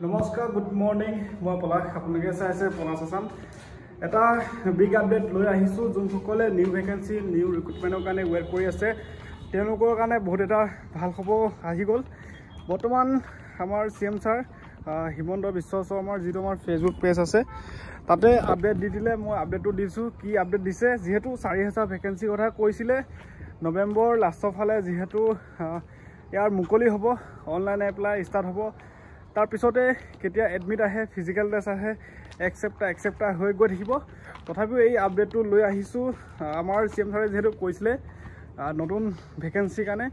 নমস্কাৰ, good morning. মই পলাশ, আপোনালোকে চাইছে পলাশ আছাম। এটা বিগ আপডেট লৈ আহিছোঁ। যোনসকলে নিউ ভেকেঞ্চি, নিউ ৰিক্ৰুটমেণ্টৰ কাৰণে ৱেইট কৰি আছে, তেওঁলোকৰ কাৰণে বহুত এটা ভাল খবৰ আহি গ'ল। বৰ্তমান আমাৰ CM ছাৰ হিমন্ত বিশ্ব শৰ্মাৰ যিটো আমাৰ ফেচবুক পেজ আছে, তাতে আপডেট দি দিলে। মই আপডেটটো দিছোঁ। কি আপডেট দিছে, যিহেতু 4000 ভেকেঞ্চিৰ কথা কৈছিলে, নৱেম্বৰ লাষ্টৰ ফালে যিহেতু ইয়াৰ মুকলি হ'ব, অনলাইন এপ্লাই ষ্টাৰ্ট হ'ব। তাৰপিছতে কেতিয়া এডমিট আহে, ফিজিকেল টেষ্ট আহে, একচেপ্টাৰ হৈ গৈ থাকিব। তথাপিও এই আপডেটটো লৈ আহিছোঁ। আমাৰ CM ছাৰে যিহেতু কৈছিলে নতুন ভেকেঞ্চিৰ কাৰণে,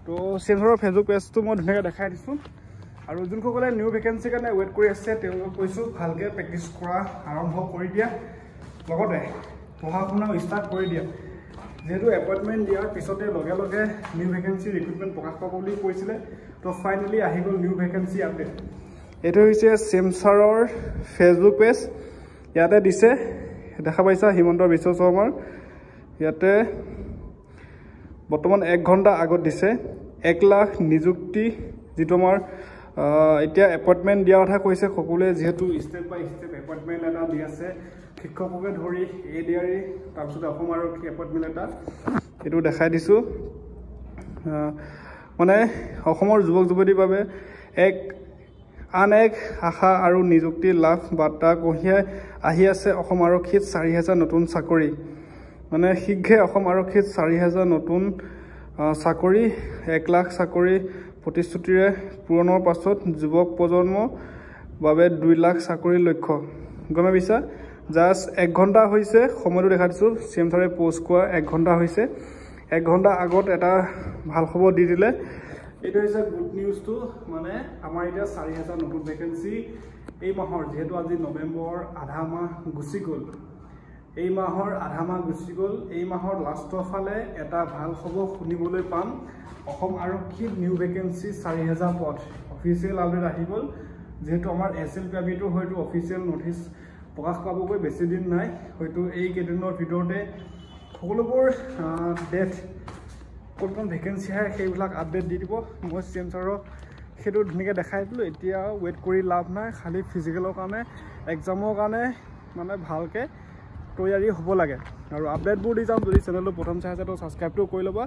তো CM ছাৰৰ ফেচবুক পেজটো মই ধুনীয়াকৈ দেখাই দিছোঁ। আৰু যোনসকলে নিউ ভেকেঞ্চিৰ কাৰণে ৱেইট কৰি আছে, তেওঁলোকক কৈছোঁ ভালকৈ প্ৰেক্টিছ কৰা আৰম্ভ কৰি দিয়া, লগতে পঢ়া শুনাও ষ্টাৰ্ট কৰি দিয়া। যিহেতু এপইণ্টমেণ্ট দিয়াৰ পিছতে লগে লগে নিউ ভেকেঞ্চি ৰিক্ৰুটমেণ্ট প্ৰকাশ পাব বুলি কৈছিলে, তো ফাইনেলি আহি গ'ল নিউ ভেকেঞ্চি আপডেট। এইটো হৈছে CM ছাৰৰ ফেচবুক পেজ। ইয়াতে দিছে, দেখা পাইছা হিমন্ত বিশ্ব শৰ্মাৰ। ইয়াতে বৰ্তমান 1 ঘণ্টা আগত দিছে 1 লাখ নিযুক্তি, যিটো আমাৰ এতিয়া এপইণ্টমেণ্ট দিয়াৰ কথা কৈছে সকলোৱে। যিহেতু ষ্টেপ বাই ষ্টেপ এপইণ্টমেণ্ট এটা দি আছে, শিক্ষককে ধৰি ADRE, তাৰপিছতে অসম আৰক্ষী এপইণ্টমেণ্ট এটা, এইটো দেখাই দিছোঁ। মানে অসমৰ যুৱক যুৱতীৰ বাবে আন এক আশা আৰু নিযুক্তিৰ লাভ বাৰ্তা কঢ়িয়াই আহি আছে অসম আৰক্ষীত 4000 নতুন চাকৰি। মানে শীঘ্ৰে অসম আৰক্ষীত 4000 নতুন চাকৰি, 1 লাখ চাকৰি প্ৰতিশ্ৰুতিৰে পূৰণৰ পাছত যুৱক প্ৰজন্মৰ বাবে 2 লাখ চাকৰিৰ লক্ষ্য। গমে পাইছা, জাষ্ট 1 ঘণ্টা হৈছে, সময়টো দেখা দিছোঁ। CM ছাৰে পোষ্ট কৰা 1 ঘণ্টা হৈছে। 1 ঘণ্টা আগত এটা ভাল খবৰ দি দিলে। এইটো হৈছে গুড নিউজটো। মানে আমাৰ এতিয়া 4000 নতুন ভেকেঞ্চি এই মাহৰ, যিহেতু আজি নৱেম্বৰ আধা মাহ গুচি গ'ল, এই মাহৰ আধা মাহ গুচি গ'ল। এই মাহৰ লাষ্টৰ ফালে এটা ভাল খবৰ শুনিবলৈ পাম। অসম আৰক্ষীত নিউ ভেকেঞ্চি 4000 পদ, অফিচিয়েল আপডেট আহি গ'ল। যিহেতু আমাৰ SLPIBটো হয়তো অফিচিয়েল নটিচ প্ৰকাশ পাবগৈ বেছি দিন নাই, হয়তো এই কেইদিনৰ ভিতৰতে সকলোবোৰ ডেট কোন ভেকেঞ্চি আহে সেইবিলাক আপডেট দি দিব। মই CM ছাৰক সেইটো ধুনীয়াকৈ দেখাই দিলোঁ। এতিয়া ৱেইট কৰি লাভ নাই, খালি ফিজিকেলৰ কাৰণে, এক্সামৰ কাৰণে মানে ভালকৈ তৈয়াৰী হ'ব লাগে। আৰু আপডেটবোৰ দি যাম। যদি চেনেলটো প্ৰথম চাই আছে তো ছাবস্ক্ৰাইবটো কৰি ল'বা।